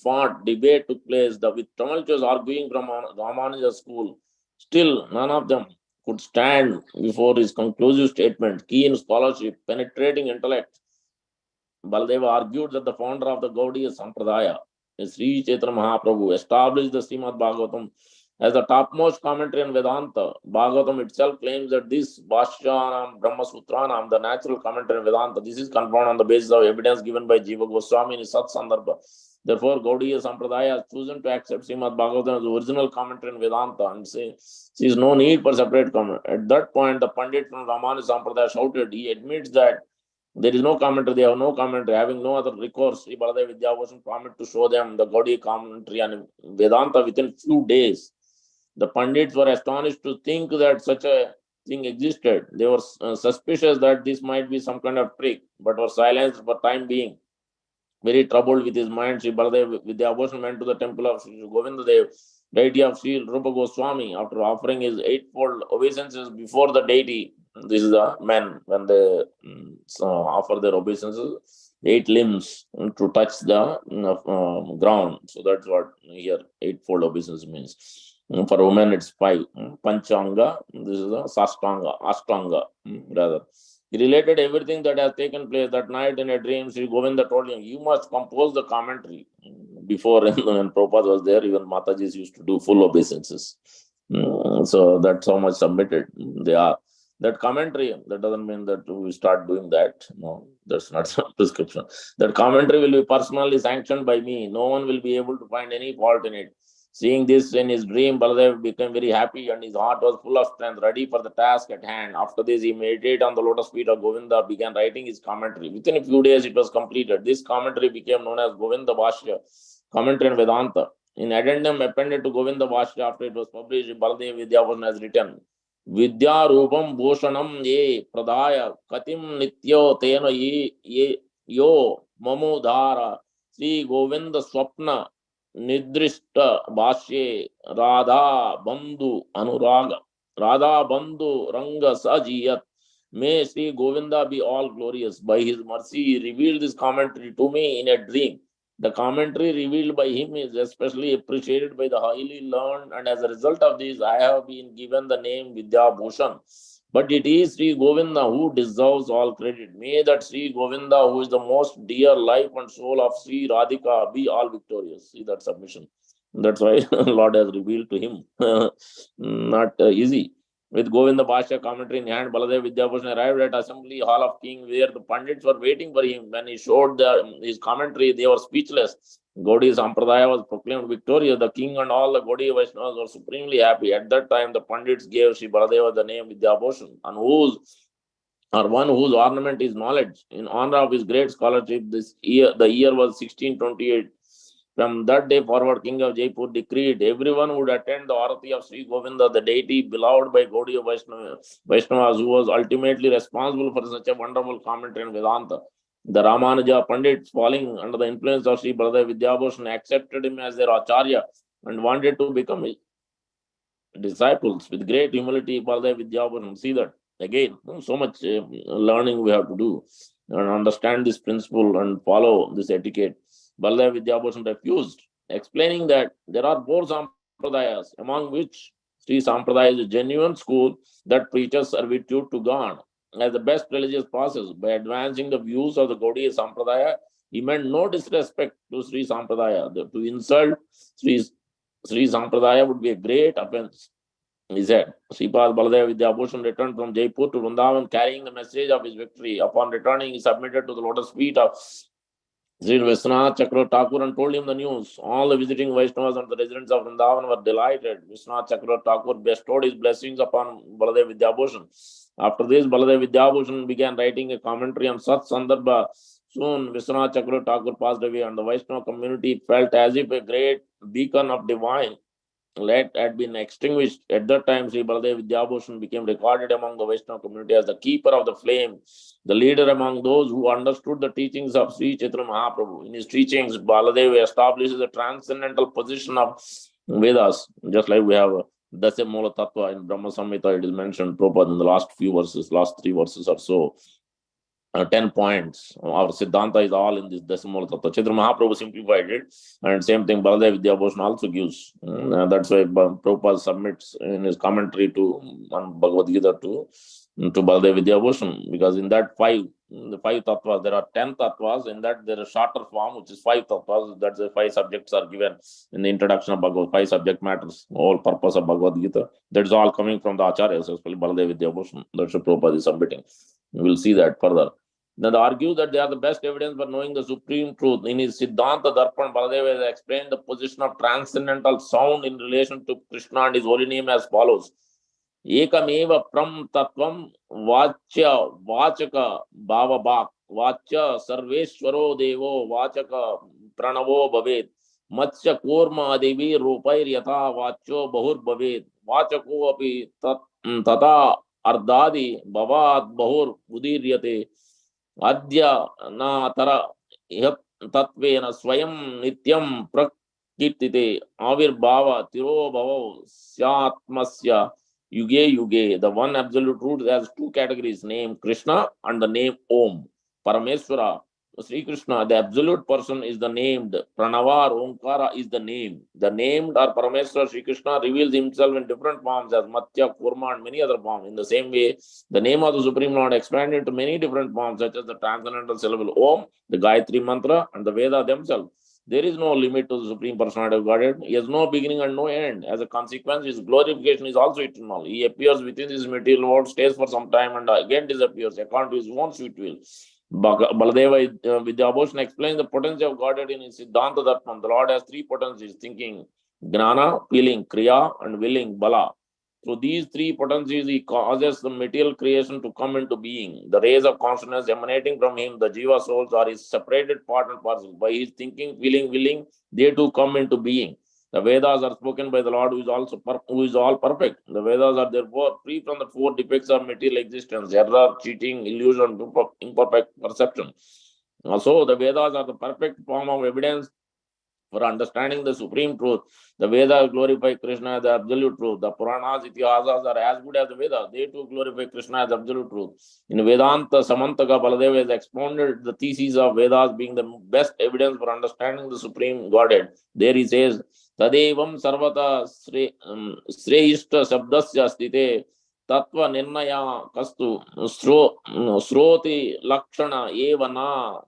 fought debate took place, with tumultuous arguing from Ramanuja school. Still, none of them could stand before his conclusive statement. Keen scholarship, penetrating intellect, Baladeva argued that the founder of the Gaudiya Sampradaya, Sri Chaitanya Mahaprabhu, established the Srimad Bhagavatam as the topmost commentary on Vedanta. Bhagavatam itself claims that this Bhashyanam Brahma Sutranam, the natural commentary on Vedanta, this is confirmed on the basis of evidence given by Jiva Goswami in his Sat Sandarbha. Therefore, Gaudiya Sampradaya has chosen to accept Srimad Bhagavatam as the original commentary on Vedanta and sees no need for separate comment. At that point, the Pandit from Ramanuja Sampradaya shouted, he admits that there is no commentary, they have no commentary, having no other recourse. Sri Baladev Vidyabhushan promised to show them the Gaudiya commentary on Vedanta within few days. The Pandits were astonished to think that such a thing existed. They were suspicious that this might be some kind of trick, but were silenced for time being. Very troubled with his mind, Sri Baladev Vidyabhushan went to the temple of Sri Govinda Dev, deity of Sri Rupa Goswami. After offering his eightfold obeisances before the deity, this is the men when they offer their obeisances, 8 limbs to touch the ground. So that's what here eightfold obeisance means. For women, it's 5. Panchanga, this is a Sastanga, Ashtanga, rather. He related everything that has taken place that night in a dream. Sri Govinda told him, you must compose the commentary. Before, when Prabhupada was there, even Matajis used to do full obeisances. So that's how much submitted they are. That commentary, that doesn't mean that we start doing that. No, that's not some prescription. That commentary will be personally sanctioned by me. No one will be able to find any fault in it. Seeing this in his dream, Baladev became very happy and his heart was full of strength, ready for the task at hand. After this, he meditated on the lotus feet of Govinda, began writing his commentary. Within a few days, it was completed. This commentary became known as Govinda Bhashya, commentary on Vedanta. In addendum appended to Govinda Bhashya after it was published, Baladev Vidyabhushan has written, Vidya Rupam Bhushanam ye pradaya katim nityo tena ye yo mamudhara Sri Govinda Swapna Nidrishta Bhashye Radha Bandhu Anuraga Radha Bandhu Ranga Sajiyat. May Sri Govinda be all glorious. By his mercy, he revealed this commentary to me in a dream. The commentary revealed by him is especially appreciated by the highly learned, and as a result of this, I have been given the name Vidya Bhushan. But it is Sri Govinda who deserves all credit. May that Sri Govinda, who is the most dear life and soul of Sri Radhika, be all victorious. See that submission. That's why Lord has revealed to him. Not easy. With Govinda Bhashya commentary in hand, Baladev Vidyabhushan arrived at Assembly Hall of King, where the Pandits were waiting for him. When he showed his commentary, they were speechless. Gaudiya Sampradaya was proclaimed victorious. The king and all the Gaudiya Vaishnavas were supremely happy. At that time, the Pandits gave Sri Baladeva the name Vidyabhushan, and one whose ornament is knowledge. In honor of his great scholarship, the year was 1628. From that day forward, King of Jaipur decreed everyone would attend the Arati of Sri Govinda, the deity beloved by Gaudiya Vaishnavas, who was ultimately responsible for such a wonderful commentary on Vedanta. The Ramanuja Pandits, falling under the influence of Sri Baladev Vidyabhushan, accepted him as their Acharya and wanted to become his disciples. With great humility, Baladev Vidyabhushan, see that again, so much learning we have to do and understand this principle and follow this etiquette. Baladev Vidyabhushan refused, explaining that there are 4 sampradayas, among which Sri Sampradaya is a genuine school that preaches servitude to God as the best religious process. By advancing the views of the Gaudiya Sampradaya, he meant no disrespect to Sri Sampradaya. To insult Sri Sampradaya would be a great offense. He said, Sripad Baladev Vidyabhushan returned from Jaipur to Vrindavan carrying the message of his victory. Upon returning, he submitted to the lotus feet of Sri Vishwanath Chakra Thakur and told him the news. All the visiting Vaishnavas and the residents of Vrindavan were delighted. Vishwanath Chakra Thakur bestowed his blessings upon Baladev Vidyabhushan. After this, Baladev Vidyabhushan began writing a commentary on Sat Sandarbha. Soon, Vishwanath Chakra Thakur passed away, and the Vaishnava community felt as if a great beacon of divine light had been extinguished. At that time, Sri Baladev Vidyabhushan became recorded among the Vaishnava community as the keeper of the flame, the leader among those who understood the teachings of Sri Chaitanya Mahaprabhu. In his teachings, Baladev establishes a transcendental position of Vedas, just like we have Dasya Mula Tattva in Brahma Samhita. It is mentioned Prabhupada in the last 3 verses or so. 10 points. Our Siddhanta is all in this Dasimula Tattva. Chaitanya Mahaprabhu simplified it, and same thing Baladev Vidyabhushan also gives. That's why Prabhupada submits in his commentary on Bhagavad Gita to Baladev Vidyabhushan, because in that the 5 tattvas, there are 10 tattvas. In that, there is a shorter form, which is 5 tattvas. That's the 5 subjects are given in the introduction of Bhagavad, 5 subject matters, all purpose of Bhagavad Gita. That is all coming from the Acharyas, especially Baladev Vidyabhushan. That's what Prabhupada is submitting. We will see that further. Then they argue that they are the best evidence for knowing the supreme truth. In his Siddhanta Darpan, Baladeva has explained the position of transcendental sound in relation to Krishna and his holy name as follows. Ekameva pram tattvam vachya vachaka bhavabhak vachya sarveshwaro devo vachaka pranavo bhavet matsya korma adevi rupair yatha vachyo bahur bhavet vachako api tata ardadi bhavat bahur udiryate Adya na tara tatvena swayam nityam prakirtite avirbhava tirobhavo syatmasya yuge yuge. The one absolute truth has 2 categories, name Krishna and the name Om. Parameswara Sri Krishna, the absolute person, is the named. Pranava or Omkara is the name. The named or Parameswar Sri Krishna reveals himself in different forms as Matya, Kurma, and many other forms. In the same way, the name of the Supreme Lord expanded into many different forms, such as the transcendental syllable Om, the Gayatri Mantra, and the Veda themselves. There is no limit to the Supreme Personality of Godhead. He has no beginning and no end. As a consequence, his glorification is also eternal. He appears within this material world, stays for some time, and again disappears according to his own sweet will. Baladeva Vidyabhushan explains the potency of Godhead in his Siddhanta Darpan. The Lord has three potencies: thinking, Gnana, feeling, Kriya, and willing, Bala. Through these three potencies, he causes the material creation to come into being. The rays of consciousness emanating from him, the Jiva souls, are his separated part and parcel. By his thinking, feeling, willing, they too come into being. The Vedas are spoken by the Lord, who is all perfect. The Vedas are therefore free from the four defects of material existence: error, cheating, illusion, imperfect perception. Also, the Vedas are the perfect form of evidence for understanding the supreme truth. The Vedas glorify Krishna as the absolute truth. The Puranas, Itihasas are as good as the Vedas. They too glorify Krishna as absolute truth. In Vedanta, Samantaka Baladeva has expounded the thesis of Vedas being the best evidence for understanding the supreme Godhead. There he says, Tadevam Sarvata Shreyishta Shabdasya Stite Tattva Nirnaya Kastu Sroti Lakshana Evana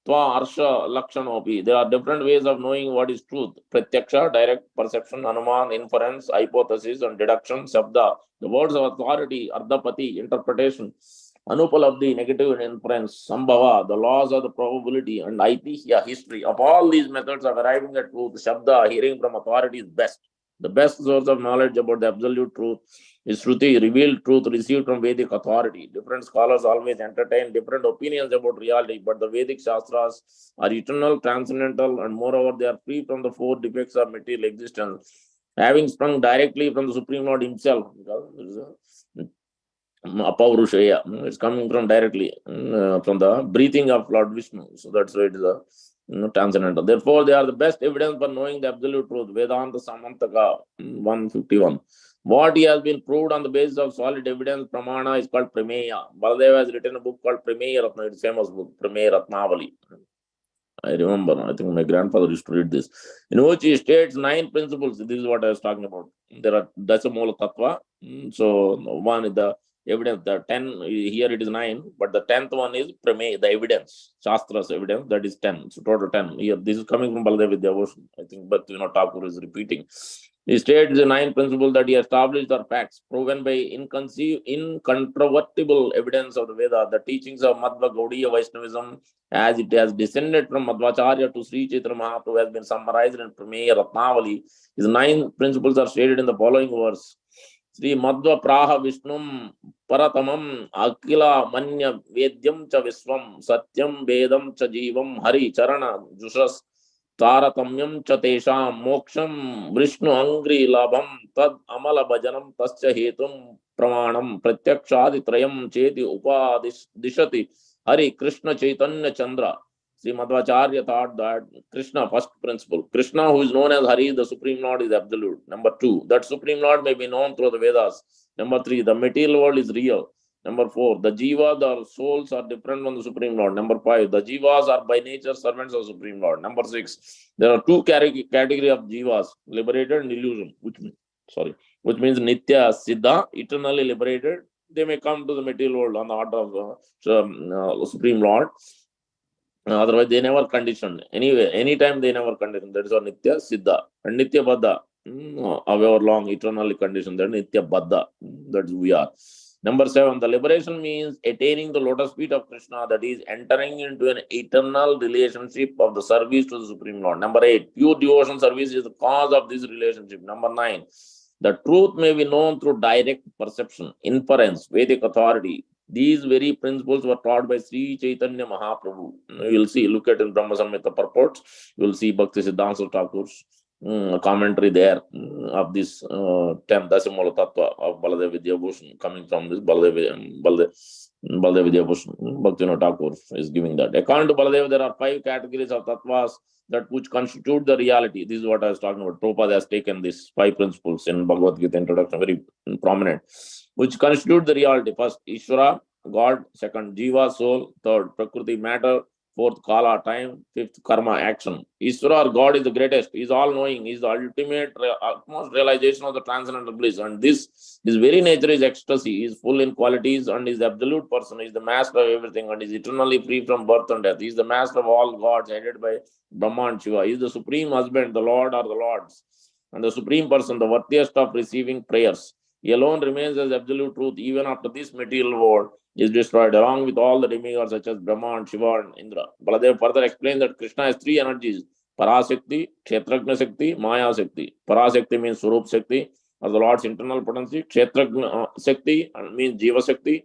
Arsha Lakshanopi. There are different ways of knowing what is truth: Pratyaksha, direct perception; Anuman, inference; hypothesis; and deduction, Sabda. The words of authority, Ardhapati, interpretation; Anupalabdhi, negative inference; Sambhava, the laws of the probability; and Aitihya, history. Of all these methods of arriving at truth, Shabda, hearing from authority, is best. The best source of knowledge about the absolute truth is Shruti, revealed truth received from Vedic authority. Different scholars always entertain different opinions about reality, but the Vedic Shastras are eternal, transcendental, and moreover, they are free from the four defects of material existence, having sprung directly from the Supreme Lord himself. Apaurushaya, it's coming from directly from the breathing of Lord Vishnu. So that's why it is a transcendental. Therefore, they are the best evidence for knowing the absolute truth. Vedanta Samantaka 151. What he has been proved on the basis of solid evidence, Pramana, is called Prameya. Baladeva has written a book called Prameya Ratna. It's a famous book, Prameya Ratnavali. I remember, I think my grandfather used to read this, in which he states 9 principles. This is what I was talking about. There are Dasamola Tattva. So one is the evidence, the 10, here it is 9, but the 10th one is Prameya, the evidence, Shastra's evidence, that is 10. So total 10. Here, this is coming from Baladeva Vidyabhushan, I think, but Thakur is repeating. He states the 9 principles that he established are facts proven by incontrovertible evidence of the Veda, the teachings of Madhva Gaudiya Vaishnavism, as it has descended from Madhvacharya to Sri Chaitanya Mahaprabhu, has been summarized in Prameya Ratnavali. His 9 principles are stated in the following verse. Sri Madhva Praha Vishnum Paratamam Akila Manya Vedyam Cha Viswam Satyam Vedam Cha Jivam Hari Charana Jushas Taratamyam cha tesham moksham Vishnu angri labham tad amala bhajanam tasya hetum pramanam pratyakshadi trayam cheti upadishati Hari Krishna Chaitanya Chandra. Sri Madhvacharya thought that Krishna, first principle, Krishna, who is known as Hari, the Supreme Lord, is absolute. Number 2, that Supreme Lord may be known through the Vedas. Number 3, the material world is real. Number 4, the Jiva, the souls are different from the Supreme Lord. Number 5, the Jivas are by nature servants of Supreme Lord. Number 6, there are 2 category of Jivas, liberated and illusion, which means Nitya, Siddha, eternally liberated. They may come to the material world on the order of Supreme Lord. Otherwise, they never conditioned. Anyway, anytime they never conditioned. That is our Nitya Siddha. And Nitya Baddha, however long, eternally conditioned. That is Nitya Baddha. That is we are. Number 7, the liberation means attaining the lotus feet of Krishna, that is entering into an eternal relationship of the service to the Supreme Lord. Number 8, pure devotion service is the cause of this relationship. Number 9, the truth may be known through direct perception, inference, Vedic authority. These very principles were taught by Sri Chaitanya Mahaprabhu. You will see, look at in Brahma Samhita purports, you will see Bhakti Siddhanta Thakur's commentary there of this 10 Dasimula Tattva of Baladeva Vidyabhushan, coming from this Baladeva Vidyabhushan. Bhakti Thakur is giving that. According to Baladeva, there are 5 categories of tattvas that which constitute the reality. This is what I was talking about. Prabhupada has taken these 5 principles in Bhagavad Gita introduction, very prominent, which constitute the reality. First, Ishvara, God. Second, Jiva, soul. Third, Prakriti, matter. fourth kala, time, fifth karma, action. Ishvara or God is the greatest, he is all-knowing, he is the ultimate, utmost realization of the transcendental bliss. And this, his very nature is ecstasy, he is full in qualities and is the absolute person, he is the master of everything and is eternally free from birth and death. He is the master of all gods, headed by Brahma and Shiva. He is the supreme husband, the Lord or the Lords, and the supreme person, the worthiest of receiving prayers. He alone remains as absolute truth even after this material world is destroyed, along with all the demigods such as Brahma and Shiva and Indra. Baladev further explains that Krishna has three energies: Parashakti, Kshetrajna Shakti, Maya Shakti. Parashakti means Swarup Shakti, or the Lord's internal potency. Kshetrajna Shakti means Jiva Shakti,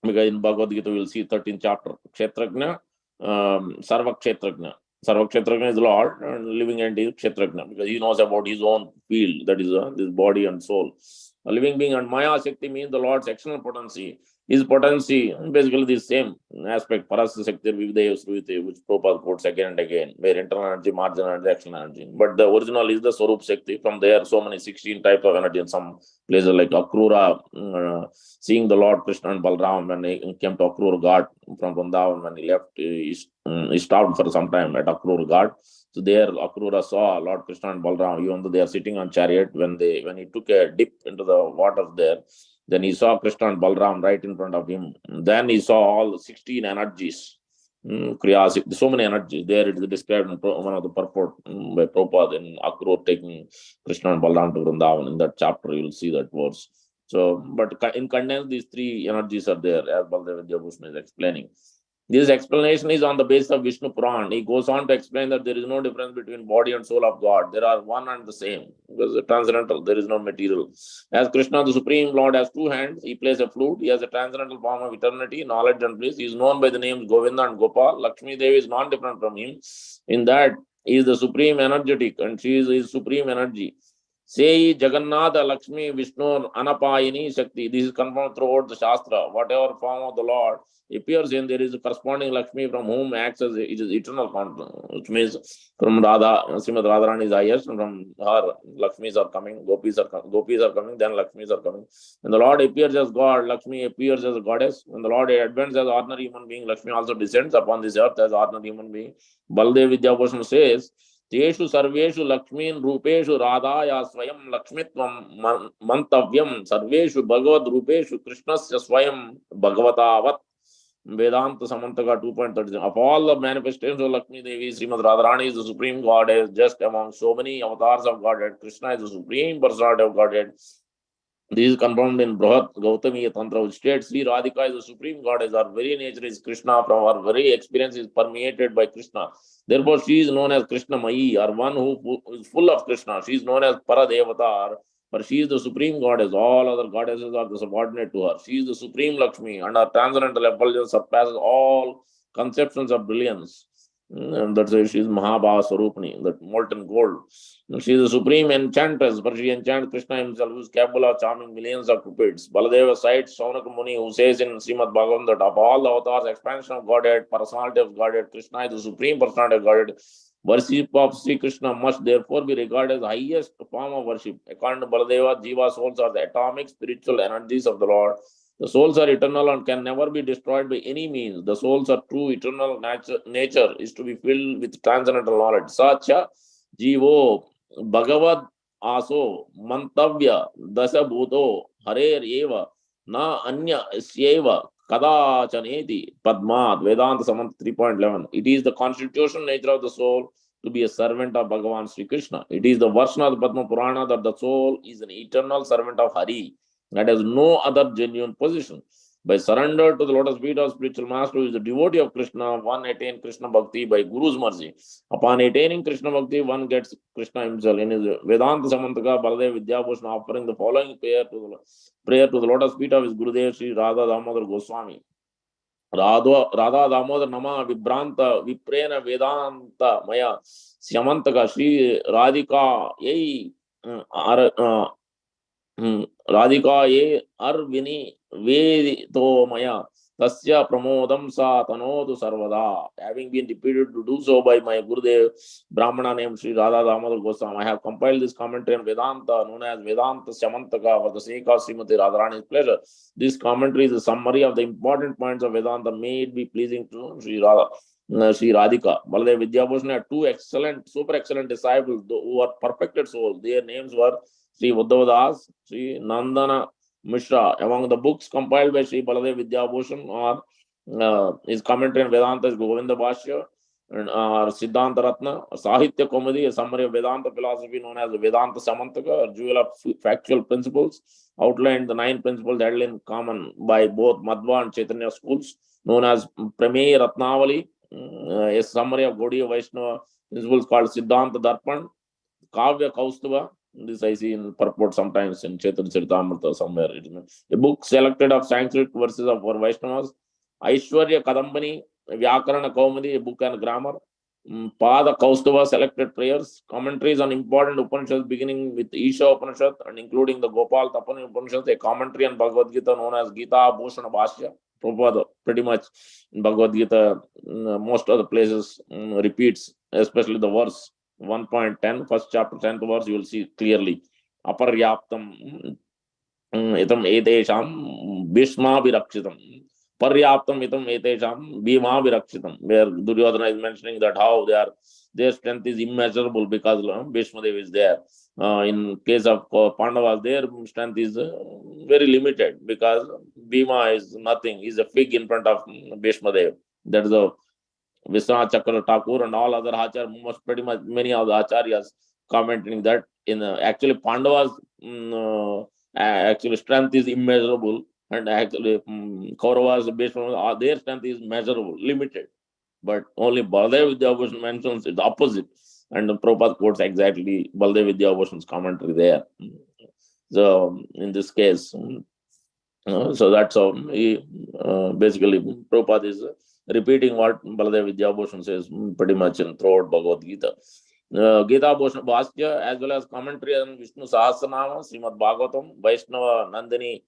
because in Bhagavad Gita we will see 13th chapter. Kshetrajna, Sarva Kshetrajna. Sarva Kshetrajna is the Lord, and living entity is Kshetrajna, because he knows about his own field, that is this body and soul. A living being. And Maya Shakti means the Lord's external potency. His potency, basically the same aspect, Parasya Shakti, Vividaya Sruvite, which Prabhupada quotes again and again, where internal energy, marginal energy, external energy. But the original is the Swarup Shakti. From there, so many 16 types of energy. In some places like Akrura, seeing the Lord Krishna and Balram when he came to Akrura Ghat from Vrindavan, when he left, he stopped for some time at Akrura Ghat. So there, Akrura saw Lord Krishna and Balram, even though they are sitting on chariot. When he took a dip into the water there, then he saw Krishna and Balram right in front of him. Then he saw all the 16 energies, Kriyas, so many energies. There it is described in one of the purport by Prabhupada in Akrura taking Krishna and Balram to Vrindavan. In that chapter, you will see that verse. So, but in condensed, these three energies are there, as Baldev Vidyabhushan is explaining. This explanation is on the basis of Vishnu Puran. He goes on to explain that there is no difference between body and soul of God. There are one and the same, because the transcendental, there is no material. As Krishna, the Supreme Lord, has two hands, he plays a flute. He has a transcendental form of eternity, knowledge and bliss. He is known by the names Govinda and Gopal. Lakshmi Devi is not different from him, in that he is the supreme energetic and she is his supreme energy. Say Jagannatha, Lakshmi, Vishnu, Anapayini, Shakti. This is confirmed throughout the Shastra. Whatever form of the Lord appears in, there is a corresponding Lakshmi from whom acts as it is eternal content, which means from Radha, Srimad Radharani is highest, and from her Lakshmis are coming, Gopis are coming, then Lakshmis are coming. When the Lord appears as God, Lakshmi appears as a goddess. When the Lord advents as ordinary human being, Lakshmi also descends upon this earth as ordinary human being. Baldev Vidyabhushan says, तेषु सर्वेषु लक्ष्मीन् रूपेषु राधाया स्वयं लक्ष्मीत्वं मंतव्यं सर्वेषु भगवद रूपेषु कृष्णस्य स्वयं भगवतावत्. Vedanta Samantaka 2.37. Of all the manifestations of Lakshmi Devi, Srimad Radharani is the supreme goddess, just among so many avatars of Godhead. Krishna is the supreme personality of Godhead. This is confirmed in Brahat Gautamiya Tantra, which states Sri Radhika is the supreme goddess. Our very nature is Krishna. From our very experience is permeated by Krishna. Therefore, she is known as Krishna Mayi, or one who is full of Krishna. She is known as Paradevatar, but she is the supreme goddess. All other goddesses are the subordinate to her. She is the supreme Lakshmi, and her transcendental effulgence surpasses all conceptions of brilliance. And that's why she is Mahabhava Swarupani, that molten gold. She is the supreme enchantress, for she enchants Krishna himself, who is capable of charming millions of cupids. Baladeva cites Saunaka Muni, who says in Srimad Bhagavatam that of all the avatars, expansion of Godhead, personality of Godhead, Krishna is the supreme personality of Godhead. Worship of Sri Krishna must therefore be regarded as the highest form of worship. According to Baladeva, Jiva souls are the atomic spiritual energies of the Lord. The souls are eternal and can never be destroyed by any means. The souls are true eternal nature is to be filled with transcendental knowledge. Sacha Jivo Bhagavad Aso Mantavya Dasa Bhuto Harer Eva Na Anya Syeva Kadachaneti Padmat Vedanta Samant 3.11. It is the constitutional nature of the soul to be a servant of Bhagavan Sri Krishna. It is the version of the Padma Purana that the soul is an eternal servant of Hari that has no other genuine position. By surrender to the lotus feet of spiritual master, who is the devotee of Krishna, one attains Krishna Bhakti by Guru's mercy. Upon attaining Krishna Bhakti, one gets Krishna himself. In his Vedanta Samantaka, Baladev Vidyabhushan offering the following prayer to the lotus feet of his Gurudev Sri Radha Damodar Goswami. Radha Damodar Nama Vibranta Viprena Vedanta Maya Samantaka Sri Radhika Yei Radhika ye arvini vedito maya tasya pramodam sa tanodu sarvada. Having been repeated to do so by my Gurudev Brahmana named Sri Radha Damodar Goswami, I have compiled this commentary on Vedanta known as Vedanta Samantaka for the sake of Srimati Radharani's pleasure. This commentary is a summary of the important points of Vedanta made be pleasing to Sri Radha. Sri Radhika. Baladev Vidyabhushan had two excellent, super excellent disciples who were perfected souls. Their names were Sri Uddhavadas, Sri Nandana Mishra. Among the books compiled by Sri Baladev Vidyabhushan are his commentary on Vedanta is Govinda Bhashya, and Siddhanta Ratna, Sahitya Komadi, a summary of Vedanta philosophy known as the Vedanta Samantaka, a jewel of factual principles, outlined the 9 principles held in common by both Madhva and Chaitanya schools, known as Prameya Ratnavali, a summary of Gaudiya Vaishnava principles called Siddhanta Darpan, Kavya Kaustava. This I see in purport sometimes in Chaitanya Charitamrita somewhere. A book selected of Sanskrit verses of our Vaishnavas, Aishwarya Kadambani, Vyakarana Kaumadi, a book and grammar, Pada Kaustava, selected prayers, commentaries on important Upanishads beginning with Isha Upanishad and including the Gopal Tapani Upanishad, a commentary on Bhagavad Gita known as Gita Bhushana Bhashya. Prabhupada pretty much in Bhagavad Gita, most of the places repeats, especially the verse 1.10, first chapter, 10th verse, you will see clearly. Aparyaptam itam etesham bhishma virakshitam. Paryaptam itam etesham bhima virakshitam. Where Duryodhana is mentioning that how their strength is immeasurable because Bhishma Dev is there. In case of Pandavas, their strength is very limited because Bhima is nothing. He's a fig in front of Bhishma Dev. That is the Vishwanath Chakra Thakur and all other acharyas, most pretty much many of the acharyas commenting that in actually Pandavas actually strength is immeasurable, and actually Kauravas their strength is measurable, limited. But only Baladev Vidyabhushan mentions it's the opposite, and the Prabhupada quotes exactly Baladev Vidyabhushan's commentary there. So in this case, so that's how he basically Prabhupada is repeating what Baladev Vidyabhushan says pretty much in throughout Bhagavad Gita. Gita Bhushan Bhasya, as well as commentary on Vishnu Sahasranama, Srimad Bhagavatam, Vaishnava Nandini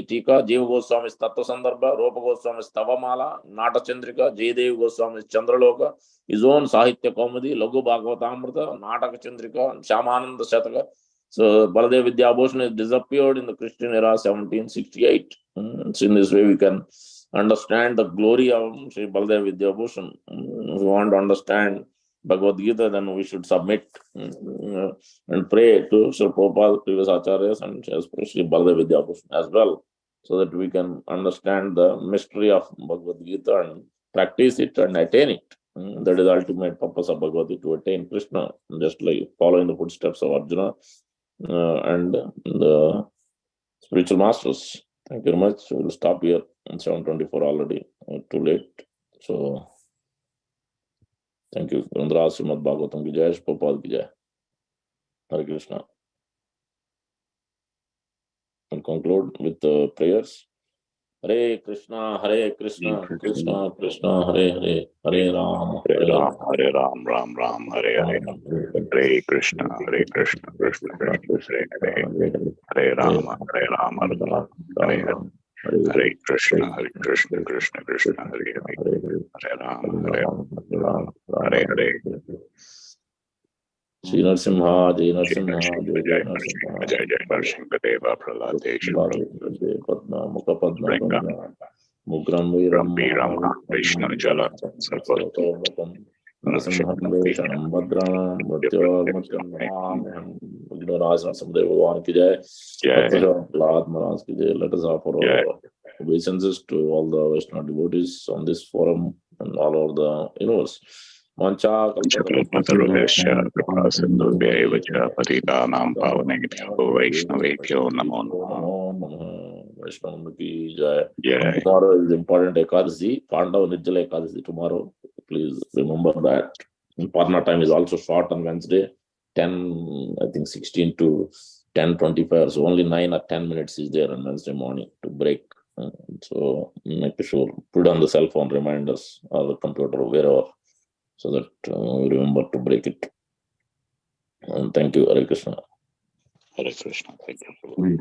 Tika, Jiva Goswami's Tattva Sandarbha, Rupa Goswami's Tavamala, Nata Chandrika, Jayadev Goswami's Chandraloka, his own Sahitya Kaumadi, Lagu Bhagavatamrita, Nataka Chandrika, Shyamananda Shataka. So Baladev Vidyabhushan has disappeared in the Christian era 1768. So in this way we can understand the glory of Sri Baladev Vidyabhushan. If we want to understand Bhagavad Gita, then we should submit and pray to Sri Prabhupada, previous acharyas, and especially Baladev Vidyabhushan as well, so that we can understand the mystery of Bhagavad Gita and practice it and attain it. That is the ultimate purpose of Bhagavad Gita, to attain Krishna, just like following the footsteps of Arjuna and the spiritual masters. Thank you very much. We'll stop here in 7:24 already. Too late. So thank you. Grandhara Srimad Bhagavatam ki jai, Prabhupada ki jai. Hare Krishna. And conclude with the prayers. Hare Krishna, Krishna Krishna, Hare Hare Ram, Hare Ram, Ram Ram, Hare Hare. Hare Krishna, Krishna Krishna, Hare Hare. Hare Rama, Hare Hare Krishna, Krishna Krishna, Hare Hare. Hare Rama, Hare Hare. Shri Narsimha, Jai Jai Narsimha, Jai Narsimha Deva Praladesha Padma, Mukha Padma, Mugram Rama Vishnu Jala Sarvatam, Narsimham Veshanam Bhadranam, Mrityor Mrityam, Vignorajam Samdeva Bhavan ki jai, Prahlad Maharaj ki jai. Let us offer our obeisances to all the Vaishnava devotees on this forum and all over the universe. Mancha Kalpatarudesha Sindhubhya Evacha Patitanam Pavanebhyo Vaishnavebhyo Namo Vaishnava ki jai. Tomorrow is important Ekadasi, Pandava Nirjala Ekadasi tomorrow. Please remember that. Parna time is also short on Wednesday, 16 to 10:25. So only 9 or 10 minutes is there on Wednesday morning to break. So make sure put on the cell phone reminders or the computer or wherever, so that we remember to break it. And thank you, Hare Krishna. Hare Krishna. Thank you.